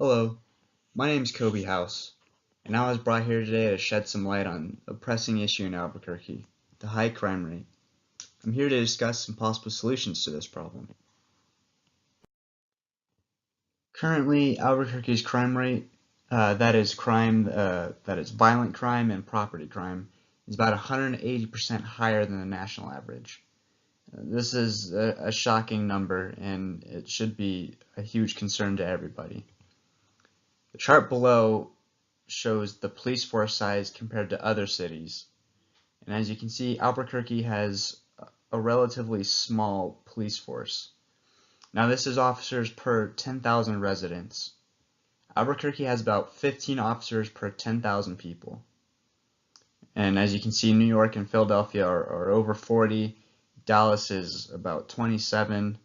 Hello, my name is Kobe House, and I was brought here today to shed some light on a pressing issue in Albuquerque, the high crime rate. I'm here to discuss some possible solutions to this problem. Currently, Albuquerque's crime rate, that is violent crime and property crime, is about 180% higher than the national average. This is a shocking number, and it should be a huge concern to everybody. The chart below shows the police force size compared to other cities. And as you can see, Albuquerque has a relatively small police force. Now this is officers per 10,000 residents. Albuquerque has about 15 officers per 10,000 people. And as you can see, New York and Philadelphia are over 40. Dallas is about 27.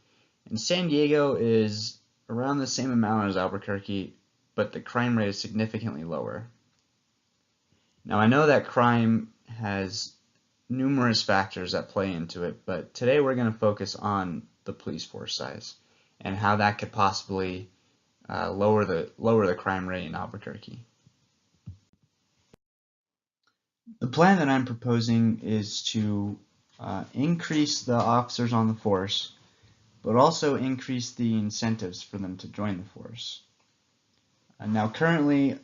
And San Diego is around the same amount as Albuquerque, but the crime rate is significantly lower. Now I know that crime has numerous factors that play into it, but today we're going to focus on the police force size and how that could possibly lower the crime rate in Albuquerque. The plan that I'm proposing is to increase the officers on the force, but also increase the incentives for them to join the force. Now currently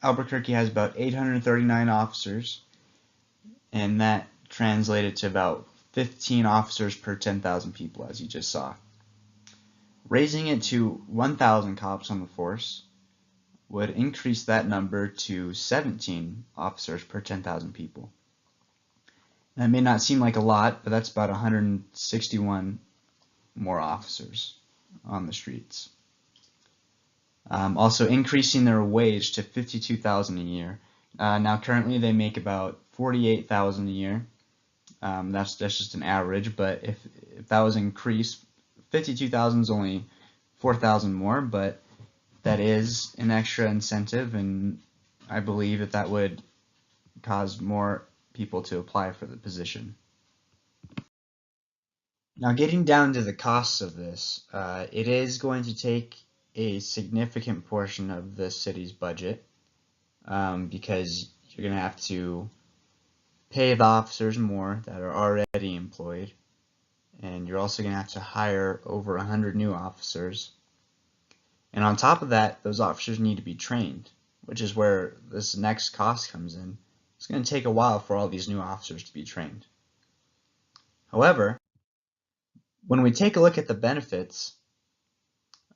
Albuquerque has about 839 officers, and that translated to about 15 officers per 10,000 people, as you just saw. Raising it to 1,000 cops on the force would increase that number to 17 officers per 10,000 people. That may not seem like a lot, but that's about 161 more officers on the streets. Also increasing their wage to $52,000 a year. Now currently they make about $48,000 a year. That's just an average, but if that was increased, $52,000 is only $4,000 more, but that is an extra incentive, and I believe that would cause more people to apply for the position. Now getting down to the costs of this, it is going to take a significant portion of the city's budget because you're going to have to pay the officers more that are already employed, and you're also going to have to hire over 100 new officers. And on top of that, those officers need to be trained, which is where this next cost comes in. It's going to take a while for all these new officers to be trained. However, when we take a look at the benefits,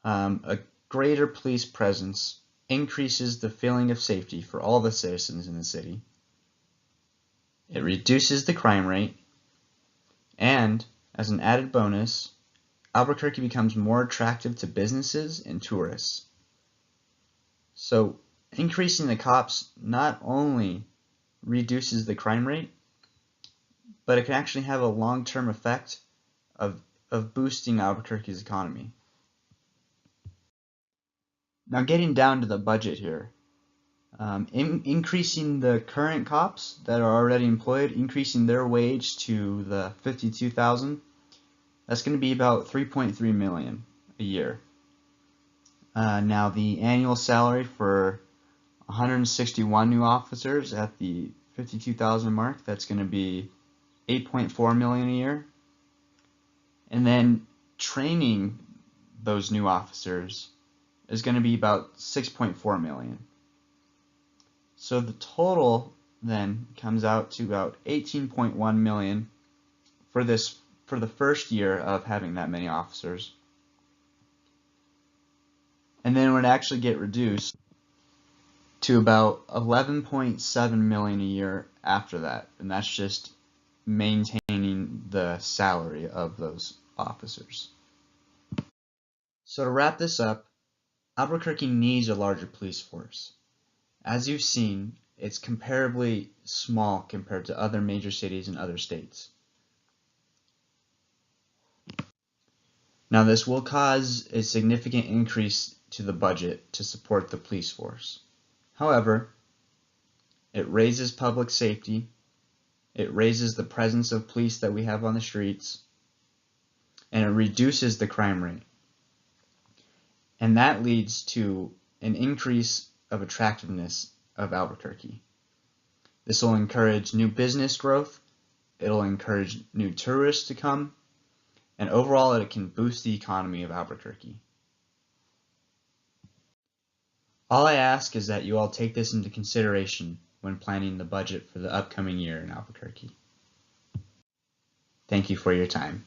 a greater police presence increases the feeling of safety for all the citizens in the city. It reduces the crime rate, and as an added bonus, Albuquerque becomes more attractive to businesses and tourists. So increasing the cops not only reduces the crime rate, but it can actually have a long-term effect of boosting Albuquerque's economy. Now getting down to the budget here, increasing the current cops that are already employed, increasing their wage to the $52,000, that's going to be about $3.3 million a year. Now the annual salary for 161 new officers at the 52,000 mark, that's going to be $8.4 million a year. And then training those new officers is going to be about $6.4 million. So the total then comes out to about $18.1 million for the first year of having that many officers. And then it would actually get reduced to about $11.7 million a year after that, and that's just maintaining the salary of those officers. So to wrap this up, Albuquerque needs a larger police force. As you've seen, it's comparably small compared to other major cities in other states. Now this will cause a significant increase to the budget to support the police force. However, it raises public safety, it raises the presence of police that we have on the streets, and it reduces the crime rate. And that leads to an increase of attractiveness of Albuquerque. This will encourage new business growth, it'll encourage new tourists to come, and overall it can boost the economy of Albuquerque. All I ask is that you all take this into consideration when planning the budget for the upcoming year in Albuquerque. Thank you for your time.